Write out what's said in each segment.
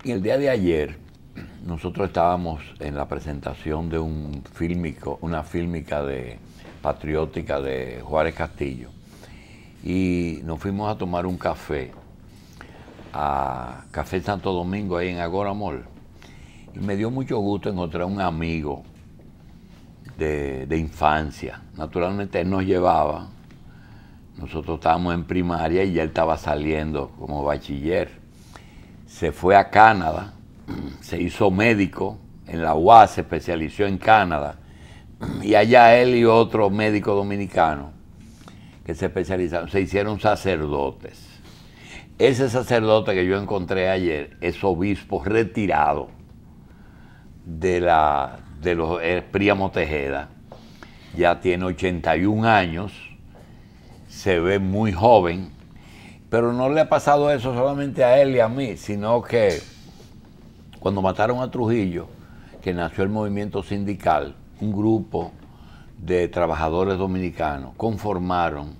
Y el día de ayer nosotros estábamos en la presentación de una fílmica patriótica de Juárez Castillo y nos fuimos a tomar un café a Café Santo Domingo ahí en Agora Mall y me dio mucho gusto encontrar un amigo de infancia. Naturalmente él nos llevaba, nosotros estábamos en primaria y ya él estaba saliendo como bachiller. Se fue a Canadá, se hizo médico en la UAS, se especializó en Canadá, y allá él y otro médico dominicano que se especializaron, se hicieron sacerdotes. Ese sacerdote que yo encontré ayer es obispo retirado de los Príamo Tejeda, ya tiene 81 años, se ve muy joven, pero no le ha pasado eso solamente a él y a mí, sino que cuando mataron a Trujillo, que nació el movimiento sindical, un grupo de trabajadores dominicanos conformaron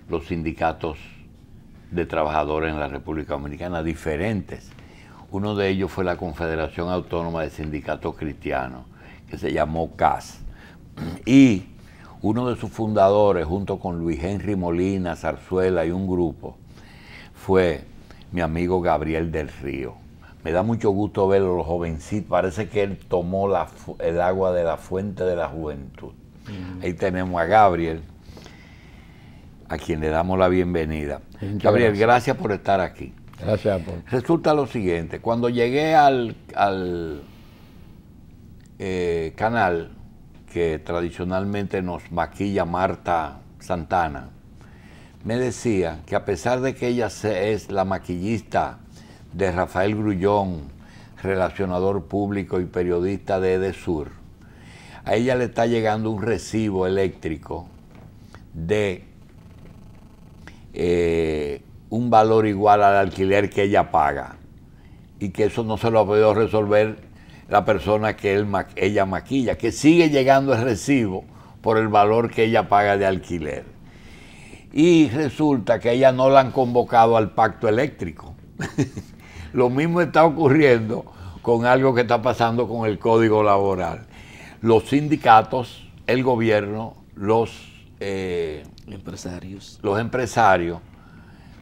los sindicatos de trabajadores en la República Dominicana, diferentes. Uno de ellos fue la Confederación Autónoma de Sindicatos Cristianos, que se llamó CAS. Y uno de sus fundadores, junto con Luis Henry Molina, Zarzuela y un grupo, fue mi amigo Gabriel del Río. Me da mucho gusto verlo, los jovencitos. Parece que él tomó el agua de la fuente de la juventud. Ahí tenemos a Gabriel, a quien le damos la bienvenida. Gabriel, gracias por estar aquí. Gracias, Paul. Resulta lo siguiente, cuando llegué al canal que tradicionalmente nos maquilla Marta Santana, me decía que a pesar de que ella es la maquillista de Rafael Grullón, relacionador público y periodista de Edesur, a ella le está llegando un recibo eléctrico de un valor igual al alquiler que ella paga y que eso no se lo ha podido resolver la persona que ella maquilla, que sigue llegando el recibo por el valor que ella paga de alquiler. Y resulta que a ella no la han convocado al pacto eléctrico. Lo mismo está ocurriendo con algo que está pasando con el Código Laboral. Los sindicatos, el gobierno, los empresarios,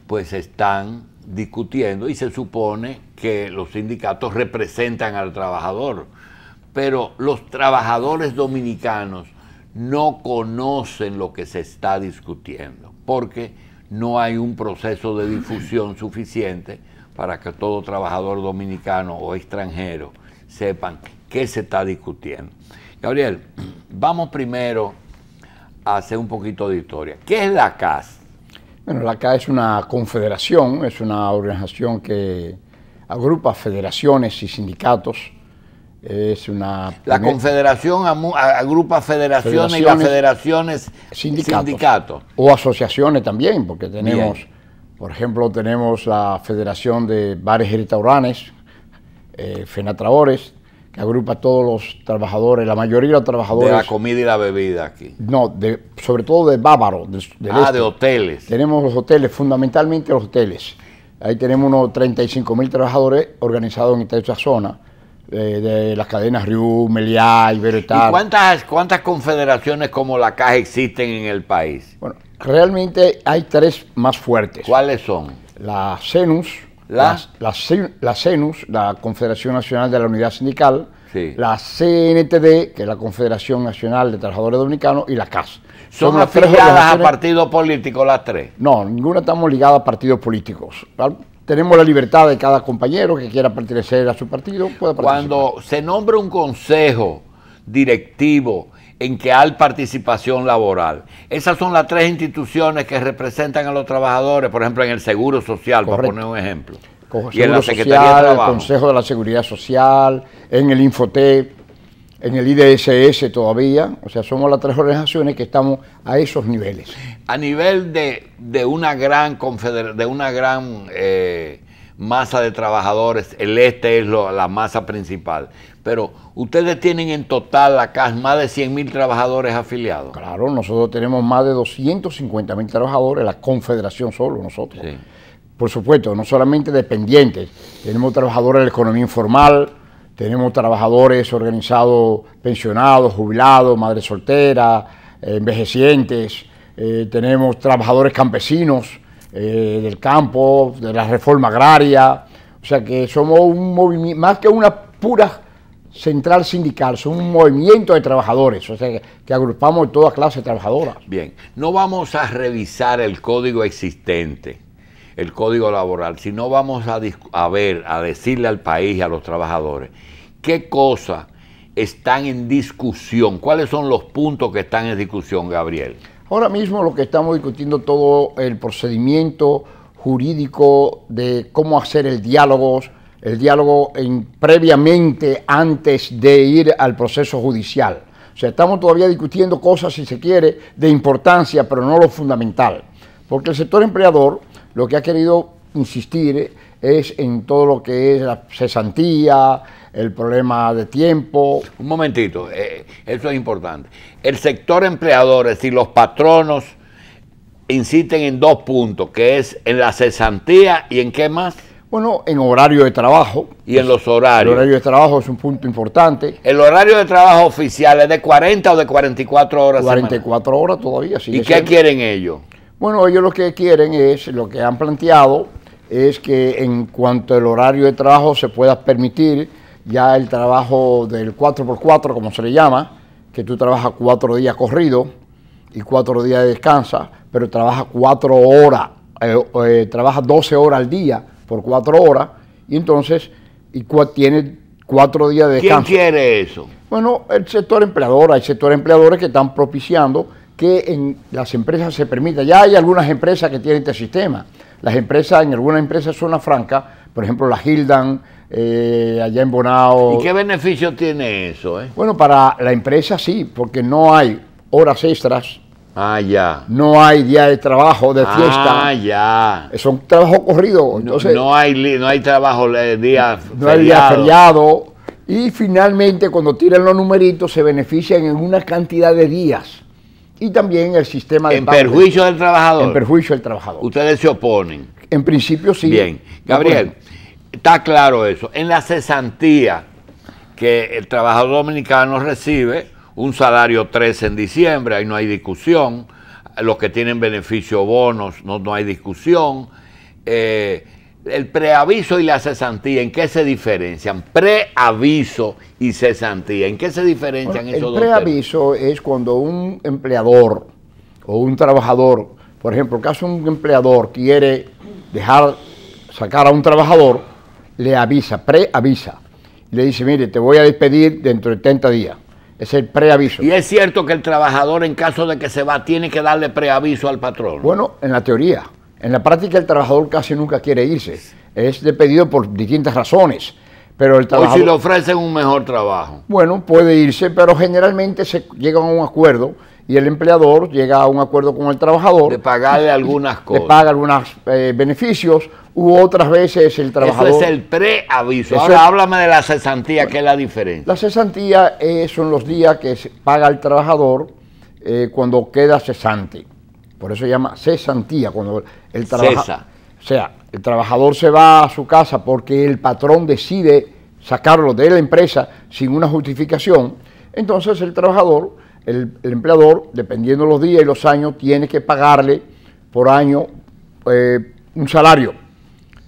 pues están discutiendo y se supone que los sindicatos representan al trabajador, pero los trabajadores dominicanos no conocen lo que se está discutiendo, porque no hay un proceso de difusión suficiente para que todo trabajador dominicano o extranjero sepan qué se está discutiendo. Gabriel, vamos primero a hacer un poquito de historia. ¿Qué es la CAS? Bueno, la CAS es una confederación, es una organización que agrupa federaciones y sindicatos. Es una... La confederación agrupa federaciones y las federaciones sindicatos. O asociaciones también, porque tenemos, por ejemplo, tenemos la Federación de Bares y Restaurantes, FENATRABORES, que agrupa a todos los trabajadores, la mayoría de los trabajadores... De la comida y la bebida aquí. No, sobre todo de Bávaro, del este. De hoteles. Tenemos los hoteles, fundamentalmente los hoteles. Ahí tenemos unos 35.000 trabajadores organizados en esta zona, de las cadenas Riu, Meliá, Iberoetal. ¿Y cuántas confederaciones como la CAS existen en el país? Bueno, realmente hay tres más fuertes. ¿Cuáles son? La CENUS, la CENUS, la Confederación Nacional de la Unidad Sindical, sí. La CNTD, que es la Confederación Nacional de Trabajadores Dominicanos, y la CAS. ¿Son afiliadas a partidos políticos las tres? No, ninguna estamos ligadas a partidos políticos. Tenemos la libertad de cada compañero que quiera pertenecer a su partido, puede participar. Cuando se nombra un consejo directivo en que hay participación laboral, esas son las tres instituciones que representan a los trabajadores, por ejemplo, en el Seguro Social, correcto, para poner un ejemplo. Y en la Secretaría de Trabajo. El Consejo de la Seguridad Social, en el Infotep, en el IDSS todavía. O sea, somos las tres organizaciones que estamos a esos niveles. A nivel de una gran masa de trabajadores, el este es la masa principal, pero ustedes tienen en total la CAS más de 100.000 trabajadores afiliados. Claro, nosotros tenemos más de 250.000 trabajadores, la confederación solo nosotros. Sí. por supuesto, no solamente dependientes, tenemos trabajadores de la economía informal, tenemos trabajadores organizados, pensionados, jubilados, madres solteras, envejecientes, tenemos trabajadores campesinos del campo, de la reforma agraria, o sea que somos un movimiento, más que una pura central sindical, son un movimiento de trabajadores, o sea que agrupamos toda clase de trabajadoras. Bien, no vamos a revisar el código existente, el código laboral, sino vamos a decirle al país y a los trabajadores qué cosas están en discusión, cuáles son los puntos que están en discusión, Gabriel. Ahora mismo lo que estamos discutiendo todo el procedimiento jurídico de cómo hacer el diálogo previamente antes de ir al proceso judicial. O sea, estamos todavía discutiendo cosas, si se quiere, de importancia, pero no lo fundamental. Porque el sector empleador lo que ha querido insistir es en todo lo que es la cesantía, el problema de tiempo. Un momentito, eso es importante. El sector empleador, es decir, los patronos, insisten en 2 puntos, que es en la cesantía y en qué más. Bueno, en horario de trabajo. Y en los horarios. El horario de trabajo es un punto importante. ¿El horario de trabajo oficial es de 40 o de 44 horas? 44 horas todavía. ¿Y qué quieren ellos? Bueno, ellos lo que quieren es, lo que han planteado, es que en cuanto al horario de trabajo se pueda permitir ya el trabajo del 4x4, como se le llama, que tú trabajas 4 días corridos y 4 días de descansa, pero trabajas 4 horas, trabajas 12 horas al día por 4 horas, y entonces tiene 4 días de descanso. ¿Quién quiere eso? Bueno, el sector empleador, hay sectores empleadores que están propiciando que en las empresas se permita. Ya hay algunas empresas que tienen este sistema. Las empresas, en algunas empresas de zona franca, por ejemplo la Gildan, allá en Bonao. ¿Y qué beneficio tiene eso? Bueno, para la empresa sí, porque no hay horas extras. Ah, ya. No hay día de trabajo, de fiesta. Ah, ya. Son trabajos corridos. Entonces, no hay trabajo día no hay día feriado. Y finalmente, cuando tiran los numeritos, se benefician en una cantidad de días. Y también el sistema de ¿En perjuicio del trabajador? En perjuicio del trabajador. ¿Ustedes se oponen? En principio sí. Bien. Gabriel, está claro eso. En la cesantía que el trabajador dominicano recibe un salario 13 en diciembre, ahí no hay discusión. Los que tienen beneficio bonos, no hay discusión. El preaviso y la cesantía, ¿en qué se diferencian? Preaviso y cesantía, ¿en qué se diferencian esos dos temas? El preaviso es cuando un empleador o un trabajador, por ejemplo, caso un empleador quiere sacar a un trabajador, le avisa, preavisa, y le dice, mire, te voy a despedir dentro de 30 días. Es el preaviso. ¿Y es cierto que el trabajador, en caso de que se va, tiene que darle preaviso al patrón? Bueno, en la teoría. En la práctica el trabajador casi nunca quiere irse. Es despedido por distintas razones. Pero el trabajador, o si le ofrecen un mejor trabajo. Bueno, puede irse, pero generalmente se llega a un acuerdo y el empleador llega a un acuerdo con el trabajador. De pagarle algunas cosas. Le paga algunos beneficios, u otras veces el trabajador... Eso es el preaviso. Ahora háblame de la cesantía, ¿qué es la diferencia? La cesantía son los días que se paga el trabajador cuando queda cesante. Por eso se llama cesantía, cuando el trabajador se va a su casa porque el patrón decide sacarlo de la empresa sin una justificación. Entonces el trabajador, el empleador, dependiendo de los días y los años, tiene que pagarle por año un salario.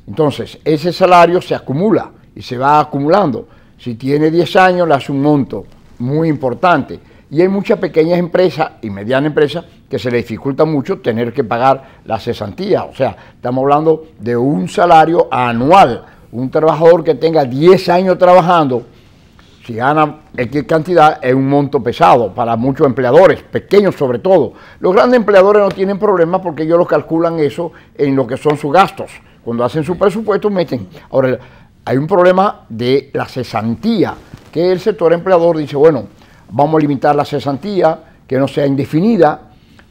Entonces ese salario se acumula y se va acumulando. Si tiene 10 años, le hace un monto muy importante. Y hay muchas pequeñas empresas y medianas empresas que se les dificulta mucho tener que pagar la cesantía. O sea, estamos hablando de un salario anual. Un trabajador que tenga 10 años trabajando, si gana X cantidad, es un monto pesado para muchos empleadores, pequeños sobre todo. Los grandes empleadores no tienen problemas porque ellos lo calculan eso en lo que son sus gastos. Cuando hacen su presupuesto, meten. Ahora, hay un problema de la cesantía, que el sector empleador dice, bueno, vamos a limitar la cesantía, que no sea indefinida,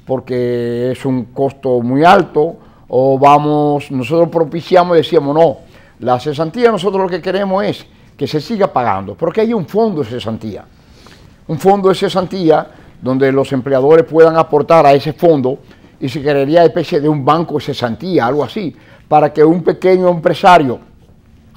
porque es un costo muy alto, o nosotros propiciamos y decíamos, no, la cesantía nosotros lo que queremos es que se siga pagando, porque hay un fondo de cesantía. Un fondo de cesantía donde los empleadores puedan aportar a ese fondo y se crearía especie de un banco de cesantía, algo así, para que un pequeño empresario,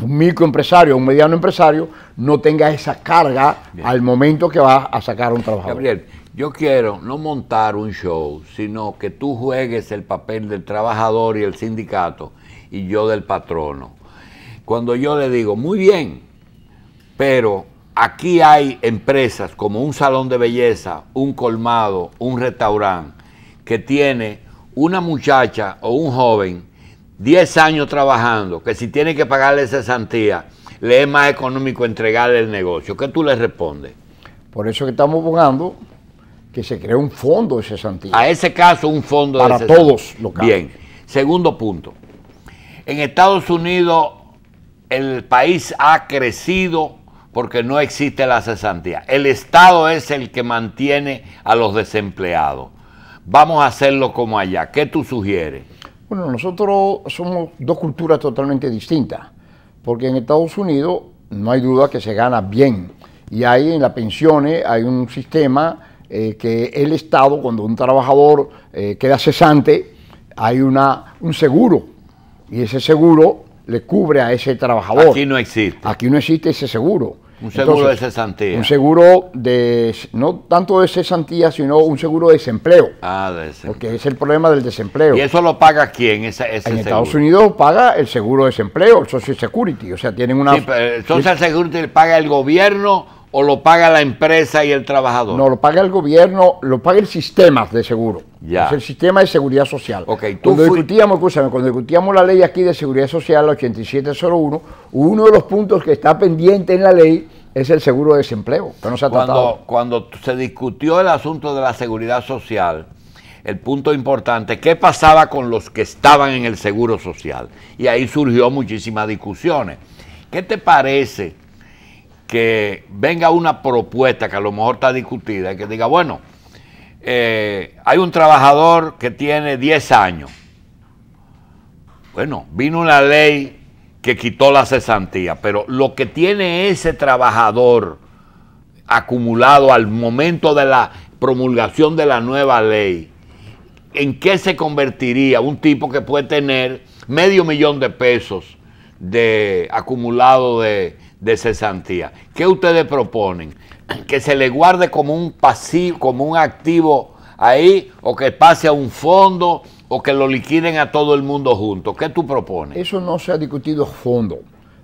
un microempresario, un mediano empresario, no tenga esa carga al momento que va a sacar a un trabajador. Gabriel, yo quiero no montar un show, sino que tú juegues el papel del trabajador y el sindicato y yo del patrono. Cuando yo le digo, muy bien, pero aquí hay empresas como un salón de belleza, un colmado, un restaurante, que tiene una muchacha o un joven 10 años trabajando, que si tiene que pagarle cesantía, le es más económico entregarle el negocio. ¿Qué tú le respondes? Por eso que estamos buscando que se cree un fondo de cesantía. A ese caso, un fondo para de cesantía. todos los casos. Bien. Segundo punto. En Estados Unidos, el país ha crecido porque no existe la cesantía. El Estado es el que mantiene a los desempleados. Vamos a hacerlo como allá. ¿Qué tú sugieres? Bueno, nosotros somos dos culturas totalmente distintas, porque en Estados Unidos no hay duda que se gana bien, y ahí en las pensiones hay un sistema que el Estado, cuando un trabajador queda cesante, hay un seguro, y ese seguro le cubre a ese trabajador. Aquí no existe. Aquí no existe ese seguro. Un seguro Entonces, de cesantía. Un seguro de, no tanto de cesantía, sino un seguro de desempleo. Ah, de desempleo. Porque es el problema del desempleo. ¿Y eso lo paga quién, ese En seguro? Estados Unidos paga el seguro de desempleo, el Social Security. O sea, tienen una... Sí, pero el Social Security paga el gobierno o lo paga la empresa y el trabajador. No, lo paga el gobierno, lo paga el sistema de seguro. Ya. Es el sistema de seguridad social. Ok, cuando discutíamos la ley aquí de seguridad social, la 8701, uno de los puntos que está pendiente en la ley es el seguro de desempleo, que no se ha tratado. Cuando se discutió el asunto de la seguridad social, el punto importante, ¿qué pasaba con los que estaban en el seguro social? Y ahí surgió muchísimas discusiones. ¿Qué te parece que venga una propuesta que a lo mejor está discutida y que diga, bueno, hay un trabajador que tiene 10 años? Bueno, vino una ley que quitó la cesantía, pero lo que tiene ese trabajador acumulado al momento de la promulgación de la nueva ley, ¿en qué se convertiría un tipo que puede tener $500,000 de acumulado de cesantía? ¿Qué ustedes proponen? ¿Que se le guarde como un pasivo, como un activo ahí, o que pase a un fondo, o que lo liquiden a todo el mundo junto? ¿Qué tú propones? Eso no se ha discutido a fondo,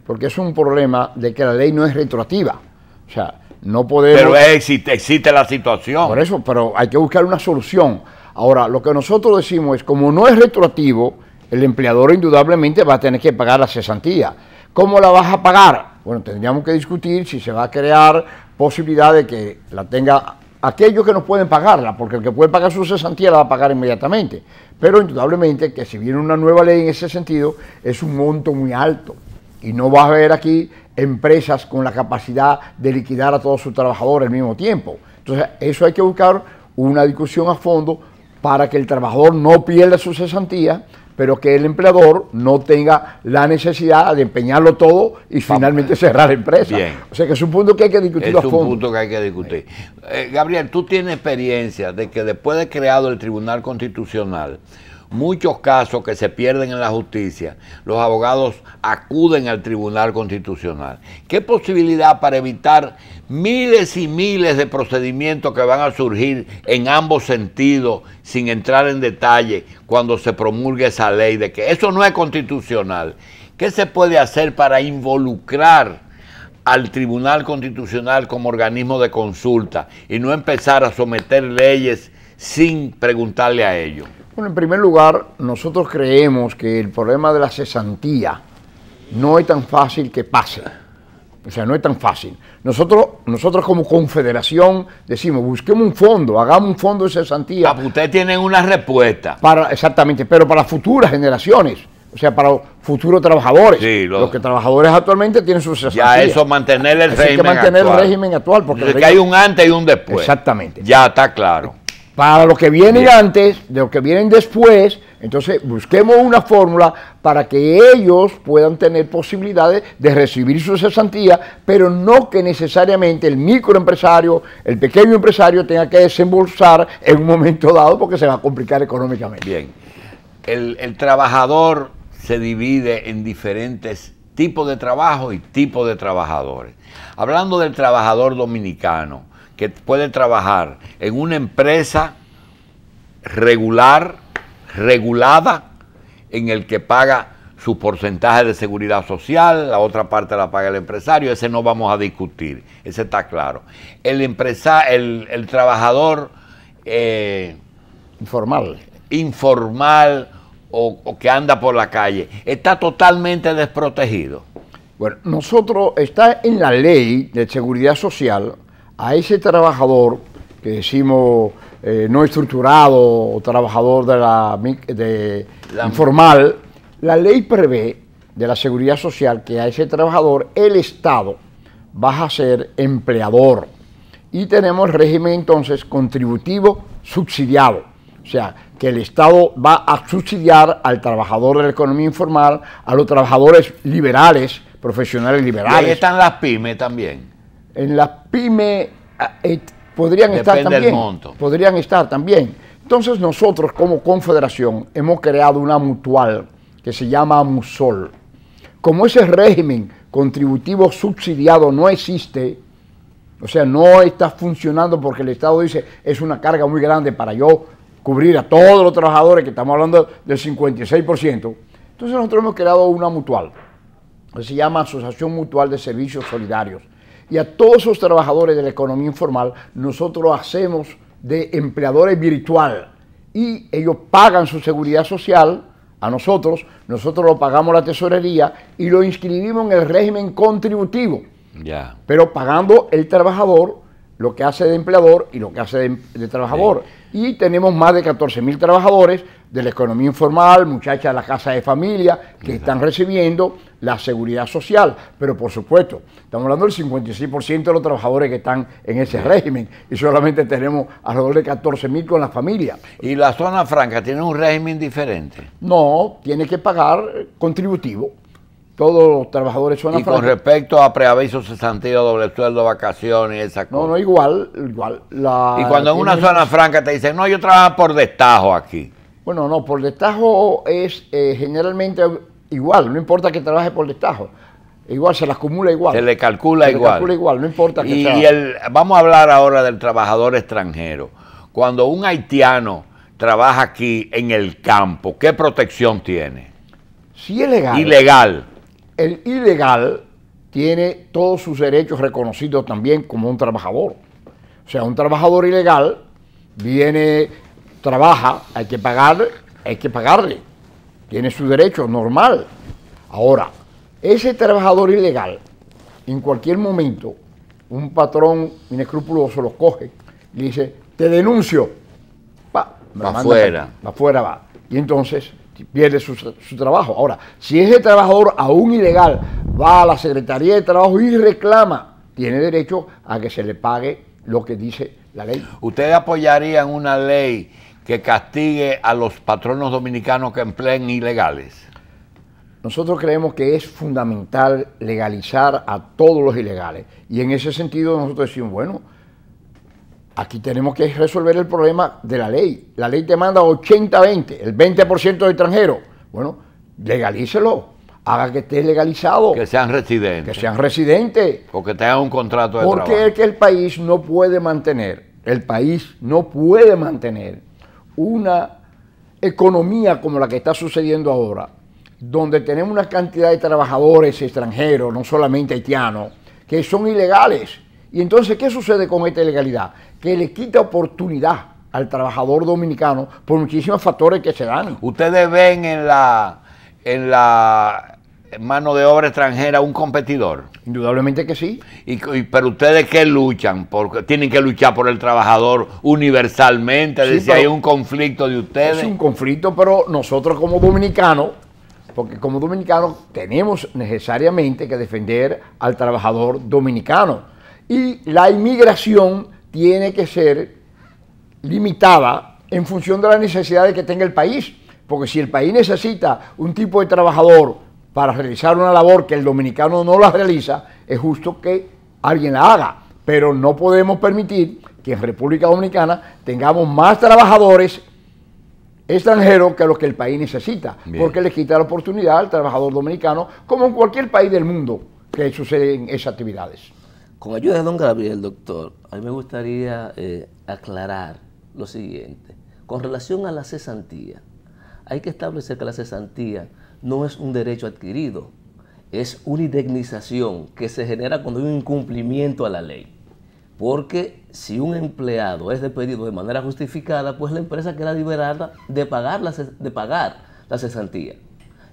porque es un problema de que la ley no es retroactiva. O sea, no podemos... Pero existe la situación. Por eso, pero hay que buscar una solución. Ahora, lo que nosotros decimos es, como no es retroactivo, el empleador indudablemente va a tener que pagar la cesantía. ¿Cómo la vas a pagar? Bueno, tendríamos que discutir si se va a crear posibilidad de que la tenga aquellos que no pueden pagarla, porque el que puede pagar su cesantía la va a pagar inmediatamente. Pero indudablemente que si viene una nueva ley en ese sentido, es un monto muy alto. Y no va a haber aquí empresas con la capacidad de liquidar a todos sus trabajadores al mismo tiempo. Entonces, eso hay que buscar una discusión a fondo para que el trabajador no pierda su cesantía, pero que el empleador no tenga la necesidad de empeñarlo todo y finalmente cerrar la empresa. Bien. O sea que es un punto que hay que discutir a fondo. Es un punto que hay que discutir. Gabriel, tú tienes experiencia de que después de creado el Tribunal Constitucional, muchos casos que se pierden en la justicia, los abogados acuden al Tribunal Constitucional. ¿Qué posibilidad para evitar miles y miles de procedimientos que van a surgir en ambos sentidos, sin entrar en detalle, cuando se promulgue esa ley de que eso no es constitucional? ¿Qué se puede hacer para involucrar al Tribunal Constitucional como organismo de consulta y no empezar a someter leyes sin preguntarle a ellos? Bueno, en primer lugar, nosotros creemos que el problema de la cesantía no es tan fácil que pase. O sea, no es tan fácil. Nosotros como confederación decimos, busquemos un fondo, hagamos un fondo de cesantía. Ustedes tienen una respuesta. Exactamente, pero para futuras generaciones. O sea, para futuros trabajadores. Sí, los que trabajadores actualmente tienen su cesantía. Ya eso, mantener el régimen actual. Hay que mantener el régimen actual. Porque que hay un antes y un después. Exactamente. Ya está claro. Para los que vienen antes, de los que vienen después, entonces busquemos una fórmula para que ellos puedan tener posibilidades de recibir su cesantía, pero no que necesariamente el microempresario, el pequeño empresario tenga que desembolsar en un momento dado porque se va a complicar económicamente. Bien. El trabajador se divide en diferentes tipos de trabajo y tipos de trabajadores. Hablando del trabajador dominicano, que puede trabajar en una empresa regulada, en el que paga su porcentaje de seguridad social, la otra parte la paga el empresario, ese no vamos a discutir, ese está claro. El trabajador informal o que anda por la calle, está totalmente desprotegido. Bueno, nosotros, está en la ley de seguridad social a ese trabajador que decimos no estructurado o trabajador de la informal. La ley prevé de la seguridad social que a ese trabajador el Estado va a ser empleador. Y tenemos el régimen entonces contributivo subsidiado. O sea, que el Estado va a subsidiar al trabajador de la economía informal, a los trabajadores liberales, profesionales liberales. Y ahí están las pymes también. En las pymes podrían estar también. Del monto. Podrían estar también. Entonces nosotros como confederación hemos creado una mutual que se llama MUSOL. Como ese régimen contributivo subsidiado no existe, o sea, no está funcionando porque el Estado dice es una carga muy grande para yo cubrir a todos los trabajadores, que estamos hablando del 56%, entonces nosotros hemos creado una mutual, que se llama Asociación Mutual de Servicios Solidarios. Y a todos esos trabajadores de la economía informal nosotros hacemos de empleadores virtual y ellos pagan su seguridad social a nosotros lo pagamos la tesorería y lo inscribimos en el régimen contributivo. Yeah. Pero pagando el trabajador lo que hace de empleador y lo que hace de trabajador. Sí. Y tenemos más de 14.000 trabajadores de la economía informal, muchachas de la casa de familia, que están recibiendo la seguridad social. Pero por supuesto, estamos hablando del 56% de los trabajadores que están en ese régimen y solamente tenemos alrededor de 14.000 con la familia. ¿Y la zona franca tiene un régimen diferente? No, tiene que pagar contributivo. Todos los trabajadores zona franca. Y con respecto a preaviso, cesantía, doble sueldo, vacaciones y esas cosas. No, igual. Y cuando en una zona franca te dicen, no, yo trabajo por destajo aquí. Bueno, no, por destajo es generalmente igual, no importa que trabaje por destajo. Igual, se le acumula igual. Se le calcula igual. Se le calcula igual, no importa que sea. Vamos a hablar ahora del trabajador extranjero. Cuando un haitiano trabaja aquí en el campo, ¿qué protección tiene? Si es legal. Ilegal. El ilegal tiene todos sus derechos reconocidos también como un trabajador. O sea, un trabajador ilegal viene, trabaja, hay que pagarle. Tiene su derecho normal. Ahora, ese trabajador ilegal, en cualquier momento, un patrón inescrupuloso lo coge y le dice, te denuncio. Va afuera. Va afuera va. Y entonces pierde su trabajo. Ahora, si ese trabajador aún ilegal va a la Secretaría de Trabajo y reclama, tiene derecho a que se le pague lo que dice la ley. ¿Ustedes apoyarían una ley que castigue a los patronos dominicanos que empleen ilegales? Nosotros creemos que es fundamental legalizar a todos los ilegales. Y en ese sentido nosotros decimos, bueno, aquí tenemos que resolver el problema de la ley. La ley te manda 80-20, el 20% de extranjeros. Bueno, legalícelo, haga que esté legalizado. Que sean residentes. Que sean residentes. O que tengan un contrato de trabajo. Porque es que el país no puede mantener, una economía como la que está sucediendo ahora, donde tenemos una cantidad de trabajadores extranjeros, no solamente haitianos, que son ilegales. Y entonces, ¿qué sucede con esta ilegalidad? Que le quita oportunidad al trabajador dominicano por muchísimos factores que se dan. ¿Ustedes ven en la mano de obra extranjera un competidor? Indudablemente que sí. Pero ustedes ¿qué luchan? Porque tienen que luchar por el trabajador universalmente, es decir, hay un conflicto de ustedes. Es un conflicto, pero nosotros como dominicanos, porque como dominicanos tenemos necesariamente que defender al trabajador dominicano. Y la inmigración tiene que ser limitada en función de las necesidades que tenga el país. Porque si el país necesita un tipo de trabajador para realizar una labor que el dominicano no la realiza, es justo que alguien la haga. Pero no podemos permitir que en República Dominicana tengamos más trabajadores extranjero que lo que el país necesita, Bien. porque le quita la oportunidad al trabajador dominicano, como en cualquier país del mundo que suceden esas actividades. Con ayuda de don Gabriel, doctor, a mí me gustaría aclarar lo siguiente. Con relación a la cesantía, hay que establecer que la cesantía no es un derecho adquirido, es una indemnización que se genera cuando hay un incumplimiento a la ley. Porque si un empleado es despedido de manera justificada, pues la empresa queda liberada de pagar la cesantía.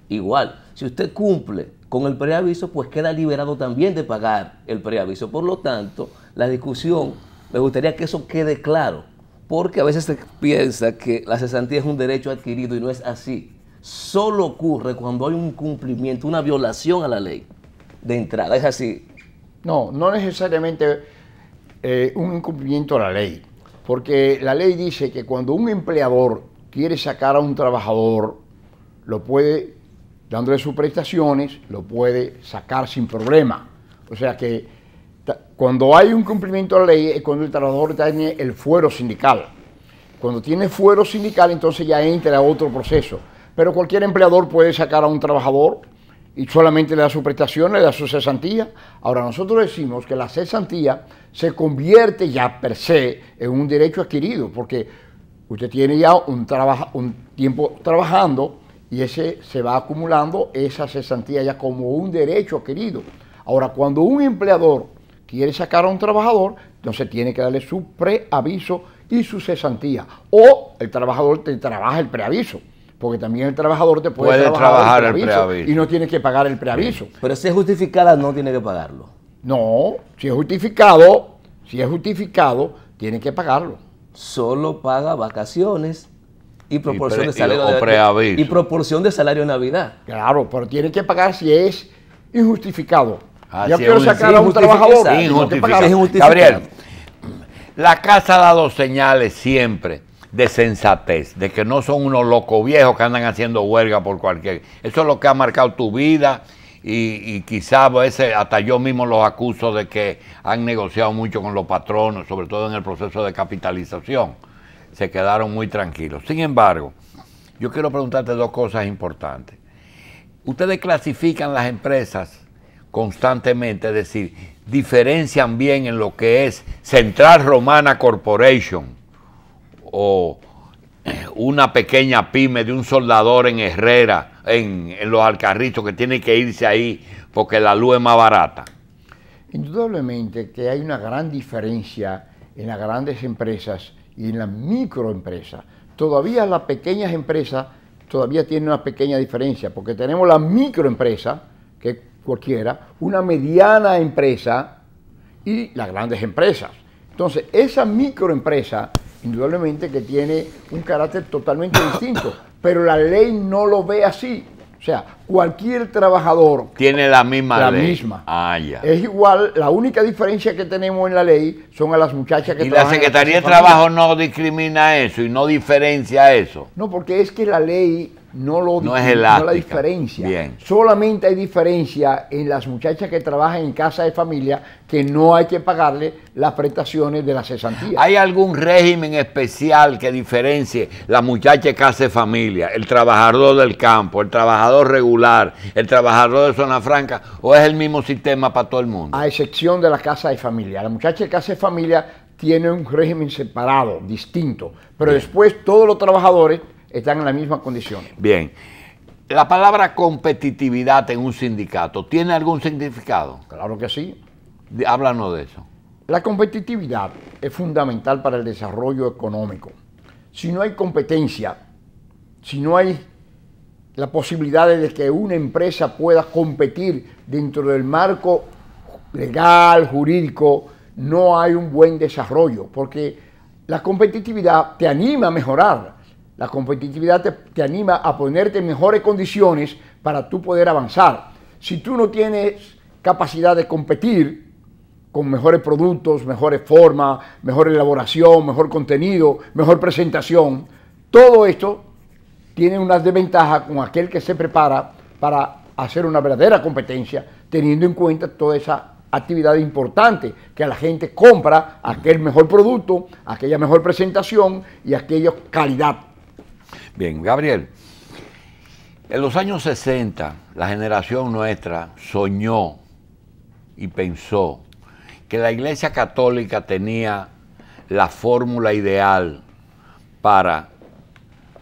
Igual, si usted cumple con el preaviso, pues queda liberado también de pagar el preaviso. Por lo tanto, la discusión, me gustaría que eso quede claro, porque a veces se piensa que la cesantía es un derecho adquirido y no es así. Solo ocurre cuando hay un incumplimiento, una violación a la ley de entrada, es así. No, no necesariamente un incumplimiento a la ley, porque la ley dice que cuando un empleador quiere sacar a un trabajador, lo puede, dándole sus prestaciones, lo puede sacar sin problema. O sea que cuando hay un cumplimiento a la ley es cuando el trabajador tiene el fuero sindical. Cuando tiene fuero sindical, entonces ya entra a otro proceso. Pero cualquier empleador puede sacar a un trabajador y solamente le da su prestación, le da su cesantía. Ahora, nosotros decimos que la cesantía se convierte ya per se en un derecho adquirido, porque usted tiene ya un tiempo trabajando y ese se va acumulando esa cesantía ya como un derecho adquirido. Ahora, cuando un empleador quiere sacar a un trabajador, entonces tiene que darle su preaviso y su cesantía. O el trabajador te trabaja el preaviso, porque también el trabajador te puede trabajar el preaviso y no tiene que pagar el preaviso. Pero si es justificada, no tiene que pagarlo. No, si es justificado, tiene que pagarlo. Solo paga vacaciones y proporción de salario preaviso. Y proporción de salario de Navidad. Claro, pero tiene que pagar si es injustificado. Yo Si quiero es sacar a un trabajador. tengo que pagarlo. Gabriel, la casa ha dado señales siempre de sensatez, de que no son unos locos viejos que andan haciendo huelga por cualquier... Eso es lo que ha marcado tu vida y quizás a veces hasta yo mismo los acuso de que han negociado mucho con los patronos, sobre todo en el proceso de capitalización. Se quedaron muy tranquilos. Sin embargo, yo quiero preguntarte dos cosas importantes. Ustedes clasifican las empresas constantemente, es decir, diferencian bien en lo que es Central Romana Corporation o una pequeña pyme de un soldador en Herrera, en los Alcarrizos, que tiene que irse ahí porque la luz es más barata. Indudablemente que hay una gran diferencia en las grandes empresas y en las microempresas. Todavía las pequeñas empresas todavía tienen una pequeña diferencia, porque tenemos la microempresa, que es cualquiera, una mediana empresa y las grandes empresas. Entonces, esa microempresa indudablemente que tiene un carácter totalmente distinto, pero la ley no lo ve así. O sea, cualquier trabajador tiene la misma ley. Misma. Ah, ya. Es igual, la única diferencia que tenemos en la ley son a las muchachas que trabajan. ¿Y la Secretaría de Trabajo no discrimina eso y no diferencia eso? No, porque es que la ley no es elástica. No la diferencia. Bien. Solamente hay diferencia en las muchachas que trabajan en casa de familia, que no hay que pagarle las prestaciones de la cesantía. ¿Hay algún régimen especial que diferencie la muchacha de casa de familia, el trabajador del campo, el trabajador regular, el trabajador de zona franca, o es el mismo sistema para todo el mundo? A excepción de la casa de familia. La muchacha de casa de familia tiene un régimen separado, distinto, pero bien, después todos los trabajadores están en la misma condición. Bien. La palabra competitividad en un sindicato, ¿tiene algún significado? Claro que sí. Háblanos de eso. La competitividad es fundamental para el desarrollo económico. Si no hay competencia, si no hay la posibilidad de que una empresa pueda competir dentro del marco legal, jurídico, no hay un buen desarrollo, porque la competitividad te anima a mejorar. La competitividad te anima a ponerte en mejores condiciones para tú poder avanzar. Si tú no tienes capacidad de competir con mejores productos, mejores formas, mejor elaboración, mejor contenido, mejor presentación, todo esto tiene unas desventajas con aquel que se prepara para hacer una verdadera competencia, teniendo en cuenta toda esa actividad importante, que a la gente compra aquel mejor producto, aquella mejor presentación y aquella calidad. Bien, Gabriel, en los años 60, la generación nuestra soñó y pensó que la Iglesia Católica tenía la fórmula ideal para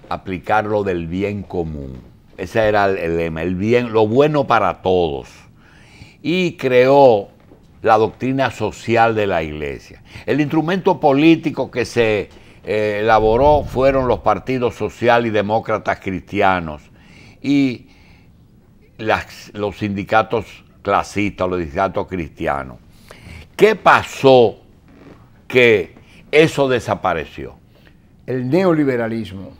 aplicar lo del bien común. Ese era el lema, el bien, lo bueno para todos. Y creó la doctrina social de la Iglesia. El instrumento político que se elaboró fueron los partidos social y demócratas cristianos y los sindicatos clasistas, los sindicatos cristianos. ¿Qué pasó que eso desapareció? El neoliberalismo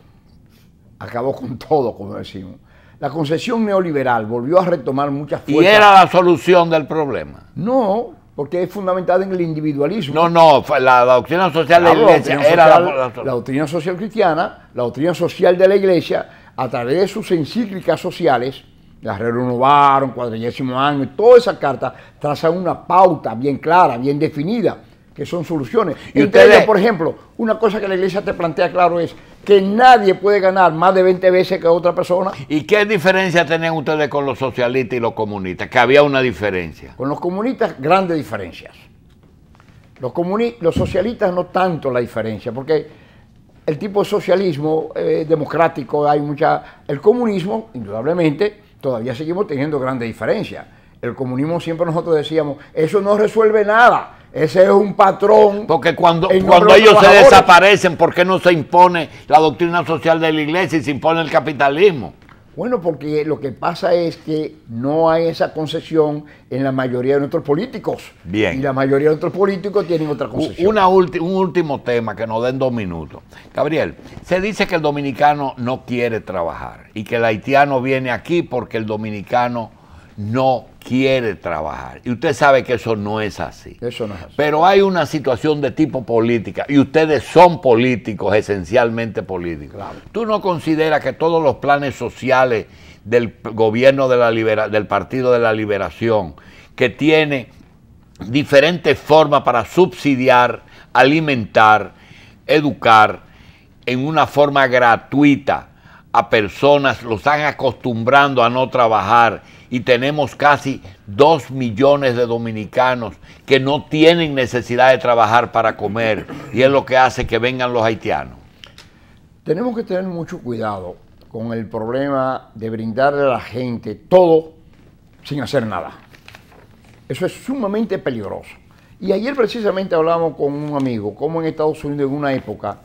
acabó con todo, como decimos. La concepción neoliberal volvió a retomar muchas fuerzas. ¿Y era la solución del problema? No, porque es fundamentada en el individualismo. No, la doctrina social de la Iglesia era la doctrina social cristiana, la doctrina social de la Iglesia, a través de sus encíclicas sociales, las renovaron, 40º año, todas esas cartas trazan una pauta bien clara, bien definida, que son soluciones. Y entre ellas, por ejemplo, una cosa que la Iglesia te plantea claro es que nadie puede ganar más de 20 veces que otra persona. ¿Y qué diferencia tenían ustedes con los socialistas y los comunistas? Que había una diferencia. Con los comunistas, grandes diferencias. Los socialistas no tanto la diferencia, porque el tipo de socialismo democrático hay mucha... El comunismo, indudablemente, todavía seguimos teniendo grandes diferencias. El comunismo siempre nosotros decíamos, eso no resuelve nada. Ese es un patrón. Porque cuando ellos se desaparecen, ¿por qué no se impone la doctrina social de la Iglesia y se impone el capitalismo? Bueno, porque lo que pasa es que no hay esa concesión en la mayoría de nuestros políticos. Bien. Y la mayoría de nuestros políticos tienen otra concesión. Un último tema que nos den 2 minutos. Gabriel, se dice que el dominicano no quiere trabajar y que el haitiano viene aquí porque el dominicano no quiere trabajar. Y usted sabe que eso no es así. Eso no es así. Pero hay una situación de tipo política y ustedes son políticos, esencialmente políticos. Claro. ¿Tú no consideras que todos los planes sociales del gobierno del Partido de la Liberación, que tiene diferentes formas para subsidiar, alimentar, educar en una forma gratuita a personas, los están acostumbrando a no trabajar y tenemos casi 2 millones de dominicanos que no tienen necesidad de trabajar para comer y es lo que hace que vengan los haitianos? Tenemos que tener mucho cuidado con el problema de brindarle a la gente todo sin hacer nada. Eso es sumamente peligroso. Y ayer precisamente hablamos con un amigo, cómo en Estados Unidos en una época,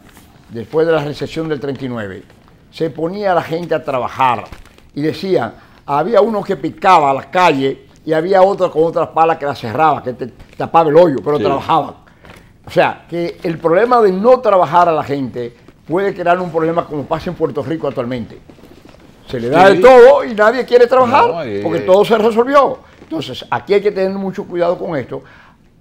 después de la recesión del 39, se ponía a la gente a trabajar y decían, había uno que picaba a la calle y había otro con otras palas que la cerraba, que te tapaba el hoyo, pero sí trabajaban. O sea, que el problema de no trabajar a la gente puede crear un problema como pasa en Puerto Rico actualmente. Se le da de todo y nadie quiere trabajar porque todo se resolvió. Entonces, aquí hay que tener mucho cuidado con esto.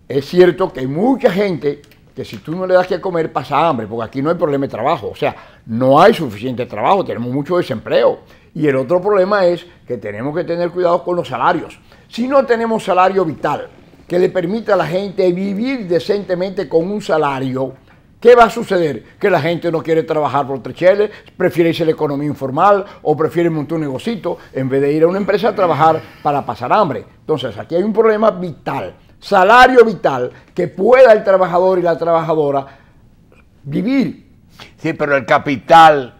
Es cierto que hay mucha gente que si tú no le das que comer pasa hambre, porque aquí no hay problema de trabajo. O sea, no hay suficiente trabajo, tenemos mucho desempleo. Y el otro problema es que tenemos que tener cuidado con los salarios. Si no tenemos salario vital que le permita a la gente vivir decentemente con un salario, ¿qué va a suceder? Que la gente no quiere trabajar por 3 cheles, prefiere irse a la economía informal o prefiere montar un negocito en vez de ir a una empresa a trabajar para pasar hambre. Entonces, aquí hay un problema vital, salario vital, que pueda el trabajador y la trabajadora vivir. Sí, pero el capital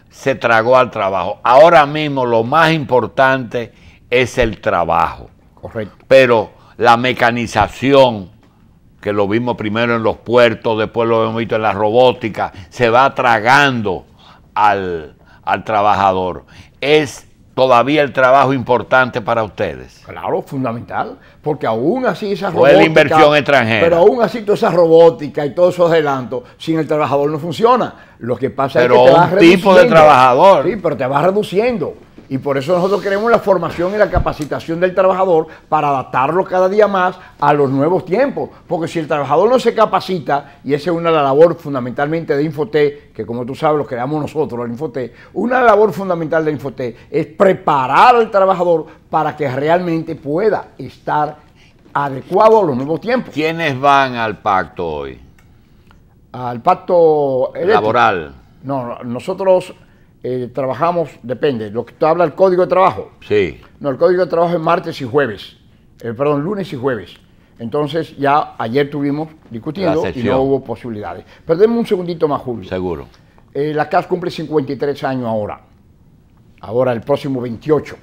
se tragó al trabajo. Ahora mismo lo más importante es el trabajo. Correcto. Pero la mecanización, que lo vimos primero en los puertos, después lo hemos visto en la robótica, se va tragando al trabajador. ¿Es todavía el trabajo importante para ustedes? Claro, fundamental, porque aún así esa robótica... ¿O es la inversión extranjera? Pero aún así toda esa robótica y todos esos adelantos, sin el trabajador no funciona. Lo que pasa es que te vas reduciendo. Pero un tipo de trabajador. Sí, pero te vas reduciendo. Y por eso nosotros queremos la formación y la capacitación del trabajador para adaptarlo cada día más a los nuevos tiempos. Porque si el trabajador no se capacita, y esa es una labor fundamentalmente de Infotec, que como tú sabes lo creamos nosotros, el Infotec, una labor fundamental de Infotec es preparar al trabajador para que realmente pueda estar adecuado a los nuevos tiempos. ¿Quiénes van al pacto hoy? Al pacto laboral. No, nosotros trabajamos, depende, lo que tú hablas del código de trabajo. Sí. No, el código de trabajo es martes y jueves, perdón, lunes y jueves. Entonces ya ayer tuvimos discutiendo y no hubo posibilidades. Pero denme un segundito más, Julio. Seguro. La CAS cumple 53 años ahora. Ahora el próximo 28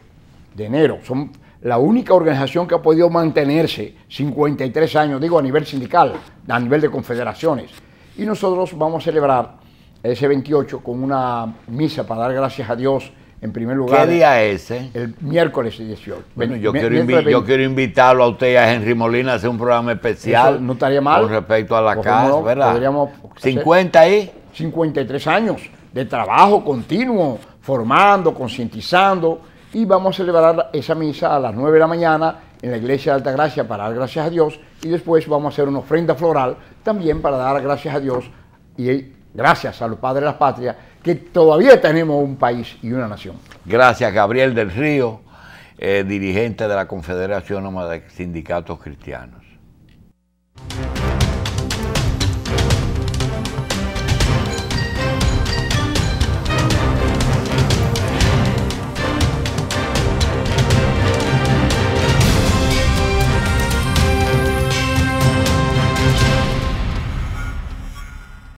de enero. Son la única organización que ha podido mantenerse 53 años, digo a nivel sindical, a nivel de confederaciones. Y nosotros vamos a celebrar ese 28 con una misa para dar gracias a Dios en primer lugar. ¿Qué día es ese? El miércoles 18. Bueno, yo quiero invitarlo a usted y a Henry Molina a hacer un programa especial. Eso no estaría mal. Con respecto a la CAS, ¿verdad? Podríamos 50 ahí. 53 años de trabajo continuo, formando, concientizando, y vamos a celebrar esa misa a las 9 de la mañana en la iglesia de Altagracia para dar gracias a Dios, y después vamos a hacer una ofrenda floral también para dar gracias a Dios y gracias a los padres de la patria, que todavía tenemos un país y una nación. Gracias, Gabriel del Río, dirigente de la Confederación de Sindicatos Cristianos.